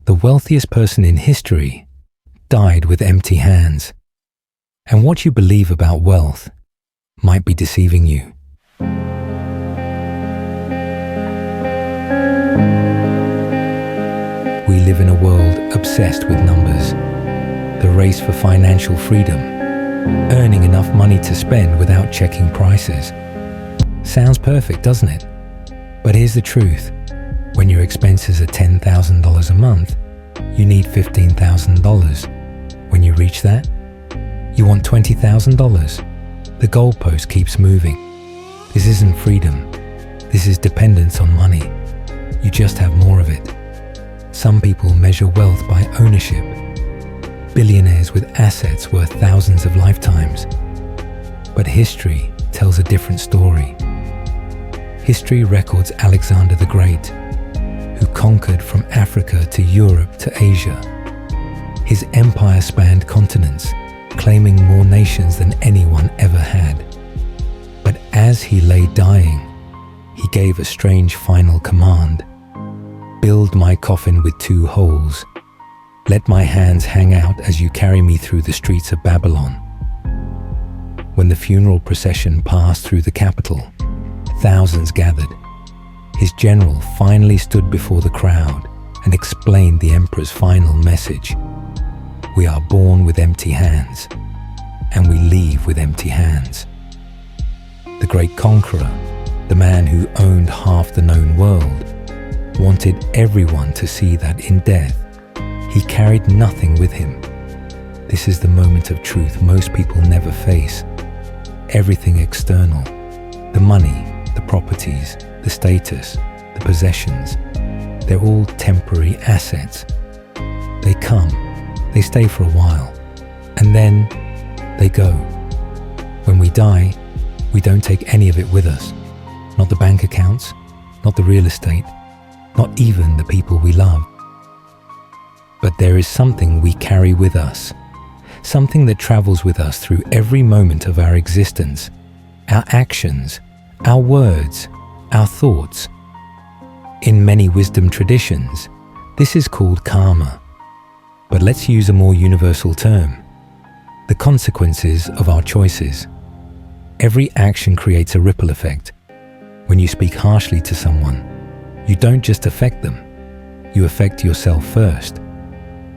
the wealthiest person in history died with empty hands. And what you believe about wealth might be deceiving you. We live in a world obsessed with numbers. The race for financial freedom, earning enough money to spend without checking prices. Sounds perfect, doesn't it? But here's the truth. When your expenses are $10,000 a month, you need $15,000. When you reach that, you want $20,000. The goalpost keeps moving. This isn't freedom. This is dependence on money. You just have more of it. Some people measure wealth by ownership. Billionaires with assets worth thousands of lifetimes. But history tells a different story. History records Alexander the Great, who conquered from Africa to Europe to Asia. His empire spanned continents, claiming more nations than anyone ever had. But as he lay dying, he gave a strange final command. Build my coffin with 2 holes. Let my hands hang out as you carry me through the streets of Babylon. When the funeral procession passed through the capital, thousands gathered. His general finally stood before the crowd and explained the emperor's final message. We are born with empty hands, and we leave with empty hands. The great conqueror, the man who owned half the known world, wanted everyone to see that in death, he carried nothing with him. This is the moment of truth most people never face. Everything external, the money, the properties, the status, the possessions, they're all temporary assets. They come, they stay for a while, and then they go. When we die, we don't take any of it with us. Not the bank accounts, not the real estate, not even the people we love. But there is something we carry with us, something that travels with us through every moment of our existence, our actions, our words, our thoughts. In many wisdom traditions, this is called karma. But let's use a more universal term: the consequences of our choices. Every action creates a ripple effect. When you speak harshly to someone, you don't just affect them, you affect yourself first.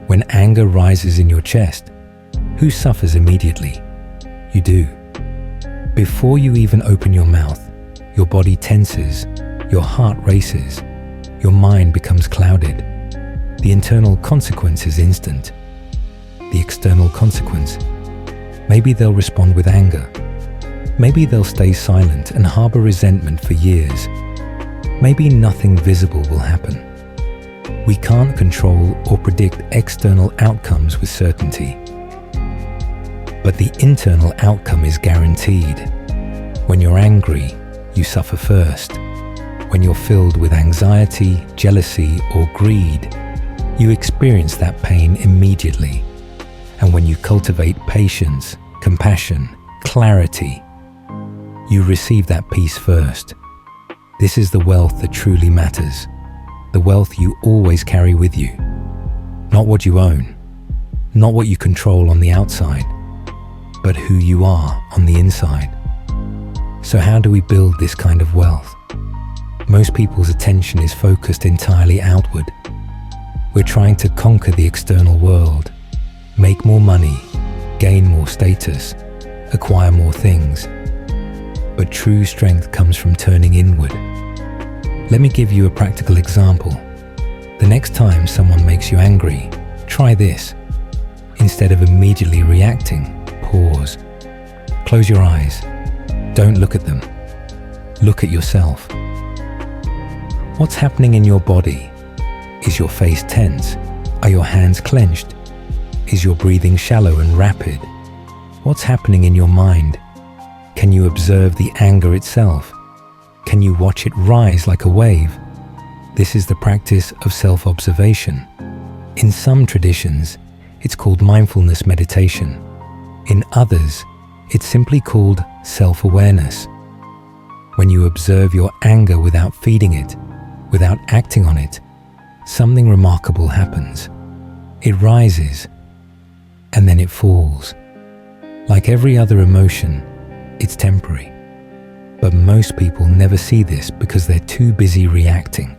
When anger rises in your chest, who suffers immediately? You do. Before you even open your mouth, your body tenses, your heart races, your mind becomes clouded. The internal consequence is instant. The external consequence, maybe they'll respond with anger. Maybe they'll stay silent and harbor resentment for years. Maybe nothing visible will happen. We can't control or predict external outcomes with certainty. But the internal outcome is guaranteed. When you're angry, you suffer first. When you're filled with anxiety, jealousy, or greed, you experience that pain immediately. And when you cultivate patience, compassion, clarity, you receive that peace first. This is the wealth that truly matters, the wealth you always carry with you. Not what you own, not what you control on the outside, but who you are on the inside. So how do we build this kind of wealth? Most people's attention is focused entirely outward. We're trying to conquer the external world, make more money, gain more status, acquire more things. But true strength comes from turning inward. Let me give you a practical example. The next time someone makes you angry, try this. Instead of immediately reacting, pause. Close your eyes. Don't look at them. Look at yourself. What's happening in your body? Is your face tense? Are your hands clenched? Is your breathing shallow and rapid? What's happening in your mind? Can you observe the anger itself? Can you watch it rise like a wave? This is the practice of self-observation. In some traditions, it's called mindfulness meditation. In others, it's simply called self-awareness. When you observe your anger without feeding it, without acting on it, something remarkable happens. It rises, and then it falls. Like every other emotion, it's temporary. But most people never see this because they're too busy reacting.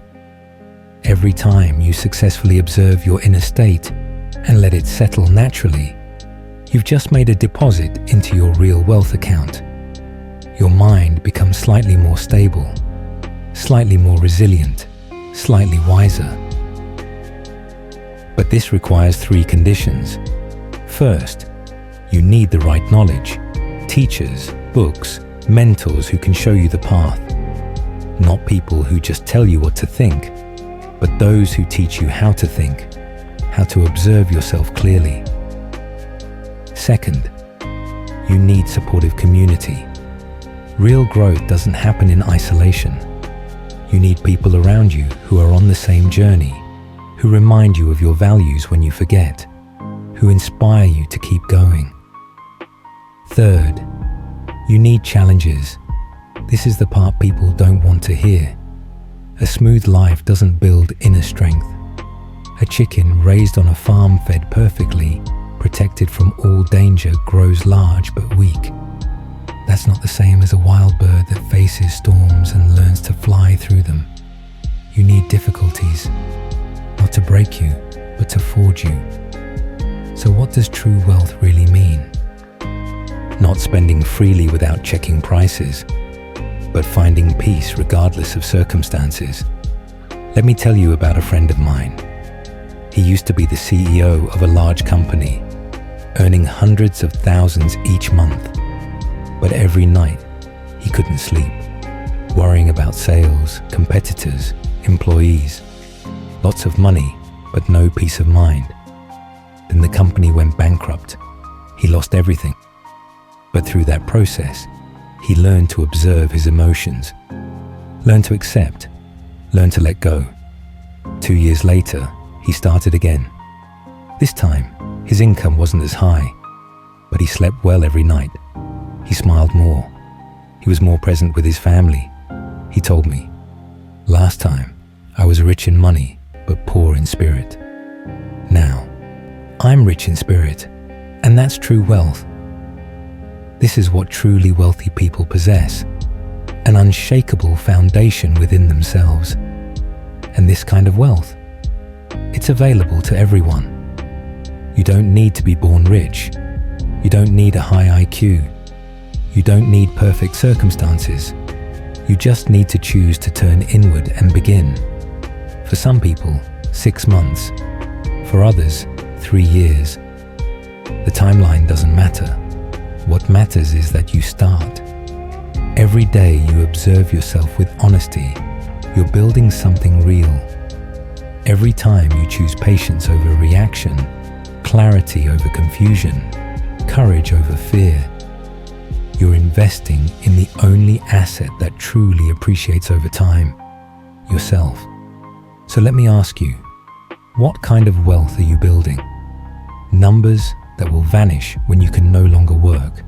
Every time you successfully observe your inner state and let it settle naturally, you've just made a deposit into your real wealth account. Your mind becomes slightly more stable, slightly more resilient, slightly wiser. But this requires 3 conditions. First, you need the right knowledge, teachers, books, mentors who can show you the path. Not people who just tell you what to think, but those who teach you how to think, how to observe yourself clearly. Second, you need supportive community. Real growth doesn't happen in isolation. You need people around you who are on the same journey, who remind you of your values when you forget, who inspire you to keep going. Third, you need challenges. This is the part people don't want to hear. A smooth life doesn't build inner strength. A chicken raised on a farm fed perfectly, protected from all danger, grows large but weak. That's not the same as a wild bird that faces storms and learns to fly through them. You need difficulties, not to break you, but to forge you. So what does true wealth really mean? Not spending freely without checking prices, but finding peace regardless of circumstances. Let me tell you about a friend of mine. He used to be the CEO of a large company, earning hundreds of thousands each month. But every night, he couldn't sleep, worrying about sales, competitors, employees. Lots of money, but no peace of mind. Then the company went bankrupt. He lost everything. But through that process, he learned to observe his emotions, learned to accept, learned to let go. 2 years later, he started again. This time, his income wasn't as high, but he slept well every night. He smiled more. He was more present with his family. He told me, "Last time, I was rich in money, but poor in spirit. Now, I'm rich in spirit, and that's true wealth." This is what truly wealthy people possess, an unshakable foundation within themselves. And this kind of wealth, it's available to everyone. You don't need to be born rich. You don't need a high IQ. You don't need perfect circumstances. You just need to choose to turn inward and begin. For some people, 6 months. For others, 3 years. The timeline doesn't matter. What matters is that you start. Every day you observe yourself with honesty. You're building something real. Every time you choose patience over reaction, clarity over confusion, courage over fear, you're investing in the only asset that truly appreciates over time, yourself. So let me ask you, what kind of wealth are you building? Numbers that will vanish when you can no longer work?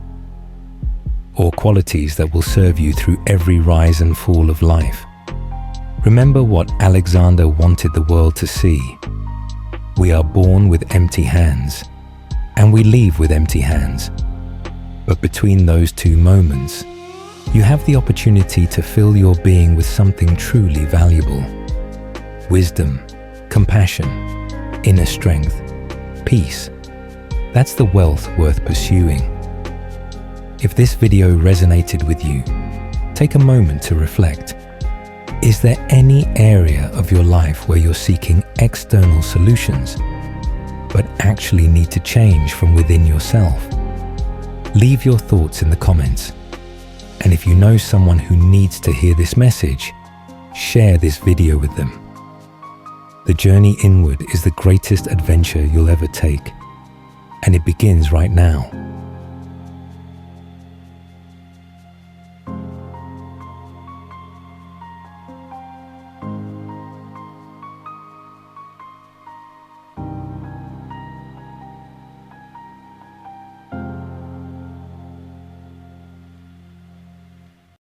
Or qualities that will serve you through every rise and fall of life? Remember what Alexander wanted the world to see. We are born with empty hands, and we leave with empty hands. But between those 2 moments, you have the opportunity to fill your being with something truly valuable. Wisdom, compassion, inner strength, peace. That's the wealth worth pursuing. If this video resonated with you, take a moment to reflect. Is there any area of your life where you're seeking external solutions, but actually need to change from within yourself? Leave your thoughts in the comments. And if you know someone who needs to hear this message, share this video with them. The journey inward is the greatest adventure you'll ever take. And it begins right now.